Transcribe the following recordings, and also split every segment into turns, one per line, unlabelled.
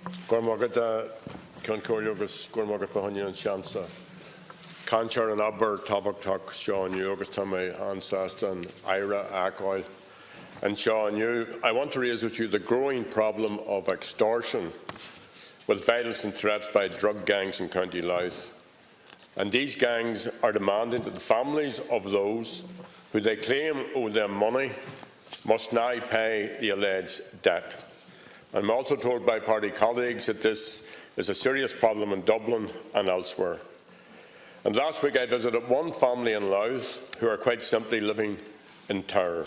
Gormagad Concoriogus, Gormagad Pahanian Shansa, Conchar and Aber, Topical, Sean, Yogus Tommy, Ansastan, Ira, Acoil, and Sean, I want to raise with you the growing problem of extortion with violence and threats by drug gangs in County Louth. And these gangs are demanding that the families of those who they claim owe them money must now pay the alleged debt. I'm also told by party colleagues that this is a serious problem in Dublin and elsewhere. And last week I visited one family in Louth who are quite simply living in terror.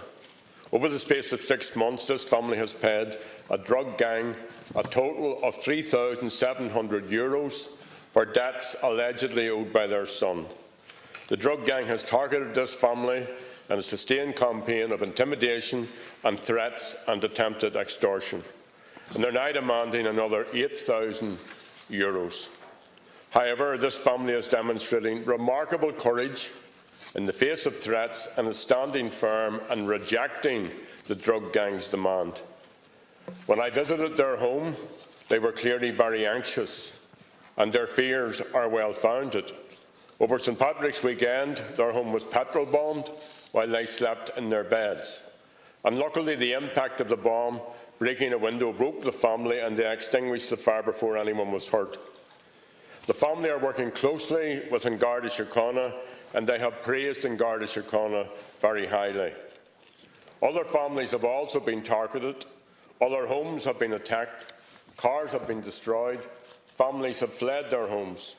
Over the space of 6 months, this family has paid a drug gang a total of €3,700 for debts allegedly owed by their son. The drug gang has targeted this family in a sustained campaign of intimidation and threats and attempted extortion. And they're now demanding another €8,000. However, this family is demonstrating remarkable courage in the face of threats and is standing firm and rejecting the drug gang's demand. When I visited their home, they were clearly very anxious, and their fears are well founded. Over St Patrick's weekend, their home was petrol bombed while they slept in their beds. And luckily, the impact of the bomb breaking a window broke the family, and they extinguished the fire before anyone was hurt. The family are working closely with Garda Síochána, and they have praised Garda Síochána very highly. Other families have also been targeted, other homes have been attacked, cars have been destroyed, families have fled their homes.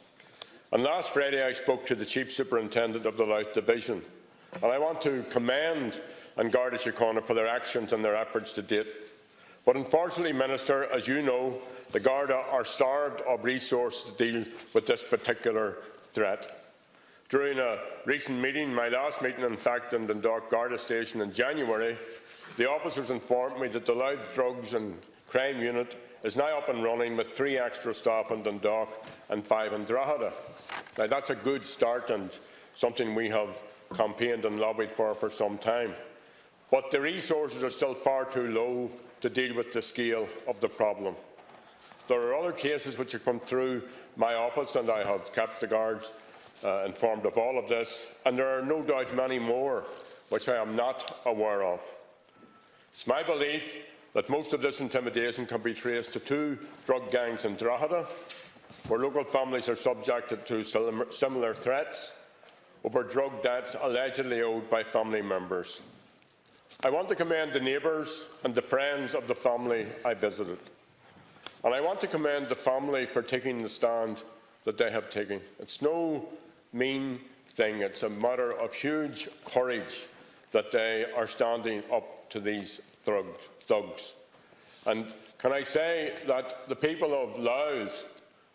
And last Friday I spoke to the Chief Superintendent of the Louth Division, and I want to commend Garda Síochána for their actions and their efforts to date. But unfortunately, Minister, as you know, the Garda are starved of resources to deal with this particular threat. During a recent meeting, my last meeting in fact in Dundalk Garda Station in January, the officers informed me that the Louth Drugs and Crime Unit is now up and running with 3 extra staff in Dundalk and 5 in Drogheda. Now that's a good start and something we have campaigned and lobbied for some time. But the resources are still far too low to deal with the scale of the problem. There are other cases which have come through my office, and I have kept the guards informed of all of this, and there are no doubt many more which I am not aware of. It's my belief that most of this intimidation can be traced to 2 drug gangs in Drogheda, where local families are subjected to similar threats over drug debts allegedly owed by family members. I want to commend the neighbours and the friends of the family I visited. And I want to commend the family for taking the stand that they have taken. It's no mean thing. It's a matter of huge courage that they are standing up to these thugs. And can I say that the people of Louth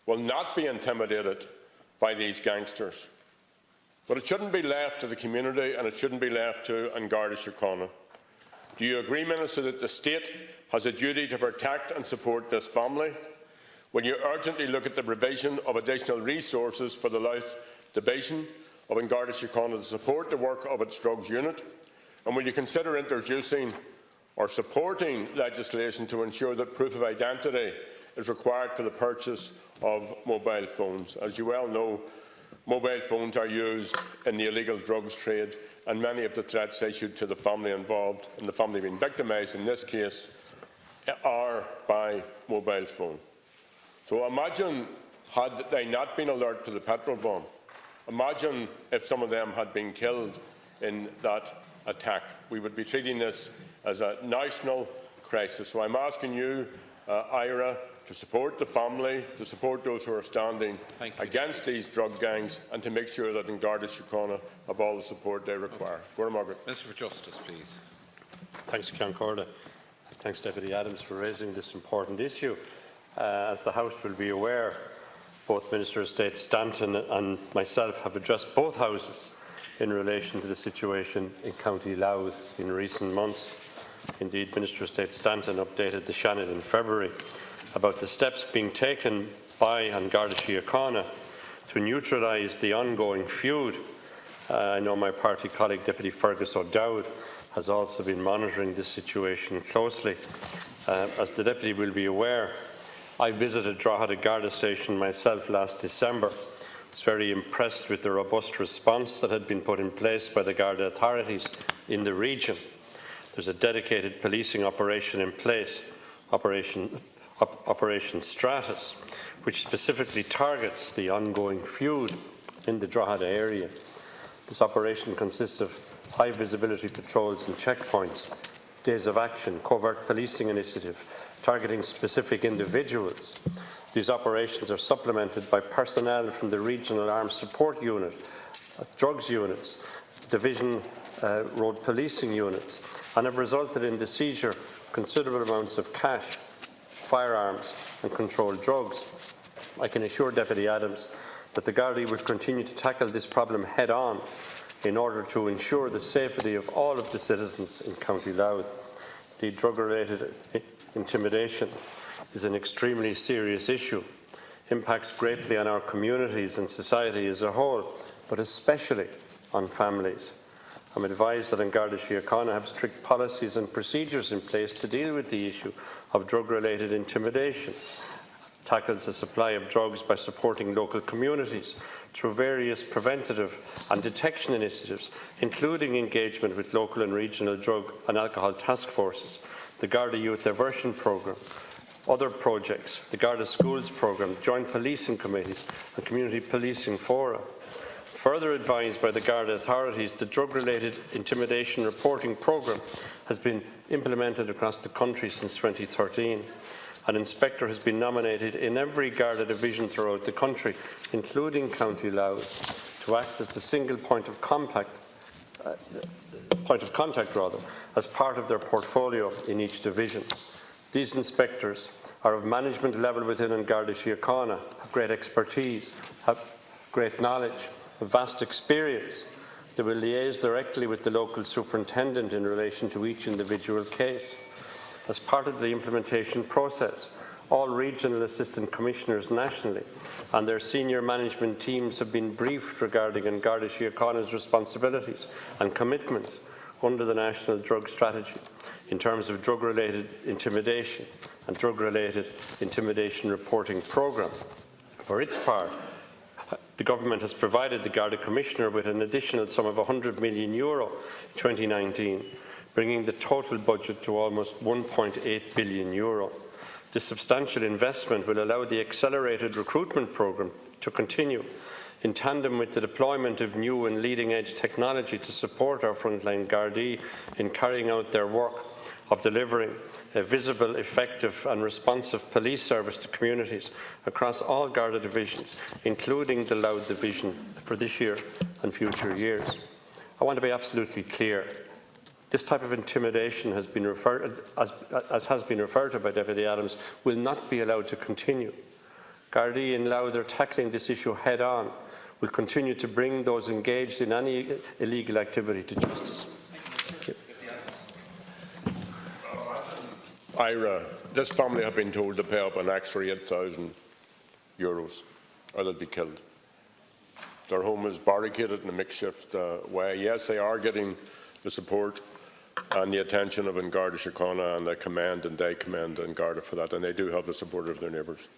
will not be intimidated by these gangsters. But it shouldn't be left to the community, and it shouldn't be left to Garda Síochána. Do you agree, Minister, that the State has a duty to protect and support this family? Will you urgently look at the provision of additional resources for the Louth Division of Garda Síochána to support the work of its drugs unit? And will you consider introducing or supporting legislation to ensure that proof of identity is required for the purchase of mobile phones? As you well know, mobile phones are used in the illegal drugs trade, and many of the threats issued to the family involved and the family being victimised in this case are by mobile phone. So imagine had they not been alert to the petrol bomb. Imagine if some of them had been killed in that attack. We would be treating this as a national crisis. So I'm asking you, Ira, to support the family, to support those who are standing against these drug gangs, and to make sure that Garda Síochána have all the support they require.
Minister for Justice, please.
Thanks, Corda. Thanks, Deputy Adams, for raising this important issue. As the House will be aware, both Minister of State Stanton and myself have addressed both Houses in relation to the situation in County Louth in recent months. Indeed, Minister of State Stanton updated the Shannon in February about the steps being taken by Garda Síochána to neutralise the ongoing feud. I know my party colleague, Deputy Fergus O'Dowd, has also been monitoring this situation closely. As the Deputy will be aware, I visited Drogheda Garda Station myself last December. I was very impressed with the robust response that had been put in place by the Garda authorities in the region. There's a dedicated policing operation in place, Operation Stratus, which specifically targets the ongoing feud in the Drogheda area. This operation consists of high visibility patrols and checkpoints, days of action, covert policing initiative, targeting specific individuals. These operations are supplemented by personnel from the Regional Armed Support Unit, drugs units, Division Road Policing units, and have resulted in the seizure of considerable amounts of cash, firearms and controlled drugs. I can assure Deputy Adams that the Gardaí will continue to tackle this problem head-on in order to ensure the safety of all of the citizens in County Louth. The drug-related intimidation is an extremely serious issue, impacts greatly on our communities and society as a whole, but especially on families. I'm advised that in Garda Síochána have strict policies and procedures in place to deal with the issue of drug-related intimidation, tackles the supply of drugs by supporting local communities through various preventative and detection initiatives, including engagement with local and regional drug and alcohol task forces, the Garda Youth Diversion Programme, other projects, the Garda Schools Programme, joint policing committees and community policing fora. Further advised by the Garda authorities, the drug-related intimidation reporting programme has been implemented across the country since 2013. An inspector has been nominated in every Garda division throughout the country, including County Louth, to act as the single point of contact as part of their portfolio in each division. These inspectors are of management level within Garda Síochána, have great expertise, have great knowledge, have vast experience. They will liaise directly with the local superintendent in relation to each individual case. As part of the implementation process, all regional assistant commissioners nationally and their senior management teams have been briefed regarding Garda Síochána's responsibilities and commitments under the National Drug Strategy in terms of drug-related intimidation and drug-related intimidation reporting programme. For its part, the Government has provided the Garda Commissioner with an additional sum of €100 million in 2019, bringing the total budget to almost €1.8 billion. This substantial investment will allow the accelerated recruitment programme to continue, in tandem with the deployment of new and leading-edge technology to support our frontline Gardaí in carrying out their work of delivering a visible, effective and responsive police service to communities across all Garda divisions, including the Louth division for this year and future years. I want to be absolutely clear. This type of intimidation has been referred, as has been referred to by Deputy Adams, will not be allowed to continue. Gardaí in Louth are tackling this issue head-on. Will continue to bring those engaged in any illegal activity to justice. Thank you.
Ira, this family have been told to pay up an extra €8,000 or they'll be killed. Their home is barricaded in a makeshift way. Yes, they are getting the support and the attention of Garda Síochána, and they commend Garda for that, and they do have the support of their neighbours.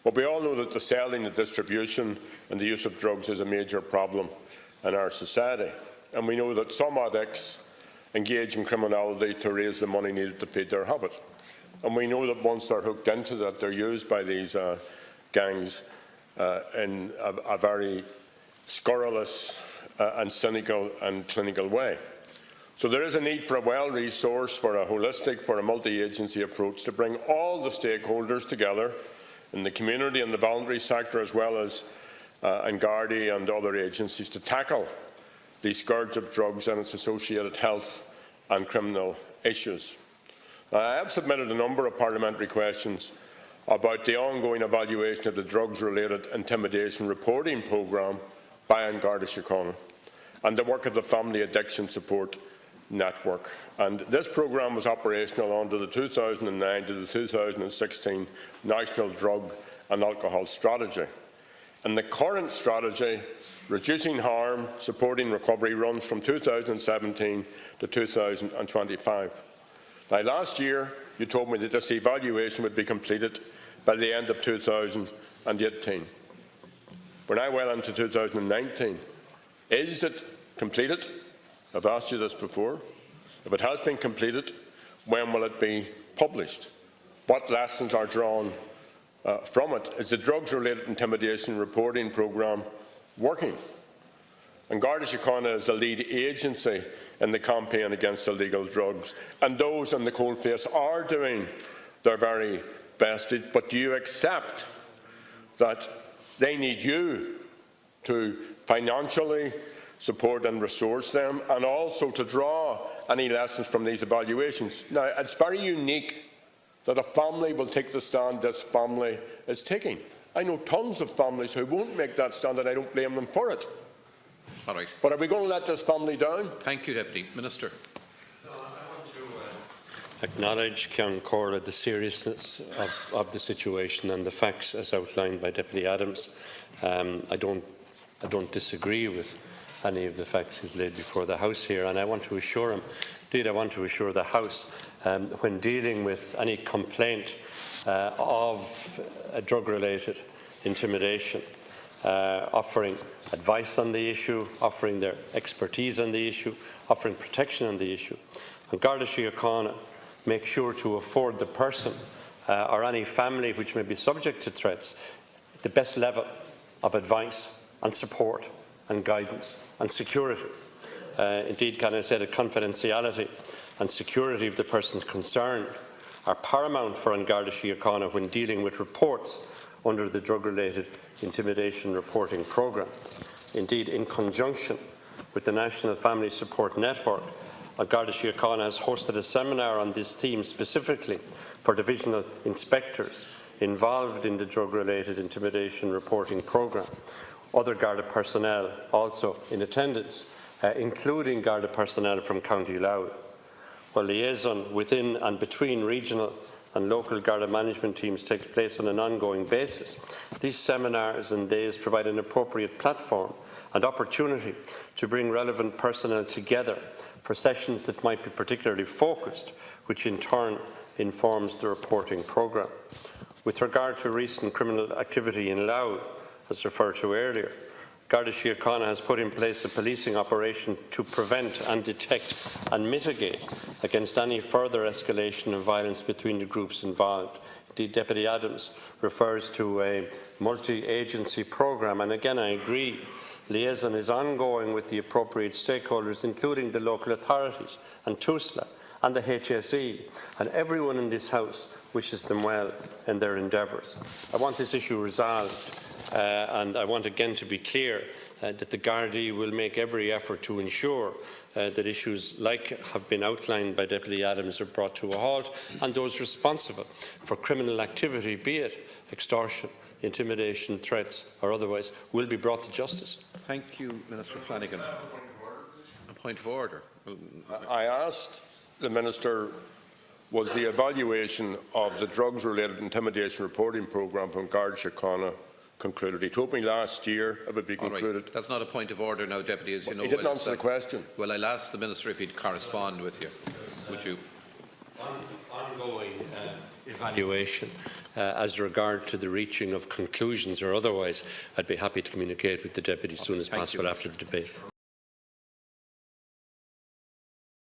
But we all know that the selling, the distribution and the use of drugs is a major problem in our society, and we know that some addicts engage in criminality to raise the money needed to feed their habit. And we know that once they're hooked into that, they're used by these gangs in a very scurrilous and cynical and clinical way. So there is a need for a well-resourced, for a holistic, for a multi-agency approach to bring all the stakeholders together in the community and the voluntary sector, as well as Gardaí and other agencies, to tackle the scourge of drugs and its associated health and criminal issues. I have submitted a number of parliamentary questions about the ongoing evaluation of the drugs-related intimidation reporting programme by Garda Síochána and the work of the Family Addiction Support Network. And this programme was operational under the 2009 to the 2016 National Drug and Alcohol Strategy. And the current strategy, Reducing Harm, Supporting Recovery, runs from 2017 to 2025. Now, last year, you told me that this evaluation would be completed by the end of 2018. We're now well into 2019. Is it completed? I've asked you this before. If it has been completed, when will it be published? What lessons are drawn from it? Is the drugs-related intimidation reporting programme working? And Garda Síochána is the lead agency in the campaign against illegal drugs, and those in the coalface are doing their very best. But do you accept that they need you to financially support and resource them, and also to draw any lessons from these evaluations? Now, it's very unique that a family will take the stand this family is taking. I know tons of families who won't make that stand, and I don't blame them for it.
All right.
But are we going to let this family down?
Thank you, Deputy Minister.
I want to acknowledge, Ceann Comhairle, the seriousness of the situation and the facts as outlined by Deputy Adams. I don't disagree with any of the facts he's laid before the House here, and I want to assure him, indeed I want to assure the House, when dealing with any complaint of drug-related intimidation, offering advice on the issue, offering their expertise on the issue, offering protection on the issue. And Garda Síochána make sure to afford the person or any family which may be subject to threats the best level of advice and support and guidance and security. Indeed, can I say that confidentiality and security of the persons concerned are paramount for Garda Síochána when dealing with reports under the drug-related intimidation reporting programme. Indeed, in conjunction with the National Family Support Network, Garda Síochána has hosted a seminar on this theme specifically for divisional inspectors involved in the drug-related intimidation reporting programme. Other Garda personnel also in attendance, including Garda personnel from County Louth. While liaison within and between regional and local Garda management teams takes place on an ongoing basis, these seminars and days provide an appropriate platform and opportunity to bring relevant personnel together for sessions that might be particularly focused, which in turn informs the reporting programme. With regard to recent criminal activity in Louth, as referred to earlier, Garda Síochána has put in place a policing operation to prevent and detect and mitigate against any further escalation of violence between the groups involved. Indeed, Deputy Adams refers to a multi-agency programme, and again I agree, liaison is ongoing with the appropriate stakeholders, including the local authorities and TUSLA and the HSE, and everyone in this House wishes them well in their endeavours. I want this issue resolved. And I want again to be clear that the Gardaí will make every effort to ensure that issues like have been outlined by Deputy Adams are brought to a halt, and those responsible for criminal activity, be it extortion, intimidation, threats or otherwise, will be brought to justice.
Thank you, Minister Flanagan. A point of order.
I asked the Minister, was the evaluation of the drugs-related intimidation reporting programme from Garda Síochána concluded? He told me last year it would be concluded.
Right. That's not a point of order now, Deputy, as you know.
He didn't answer the question.
Well, I'll ask the Minister if he'd correspond with you. Would you?
Ongoing evaluation as regard to the reaching of conclusions or otherwise, I'd be happy to communicate with the Deputy as soon as possible after the debate.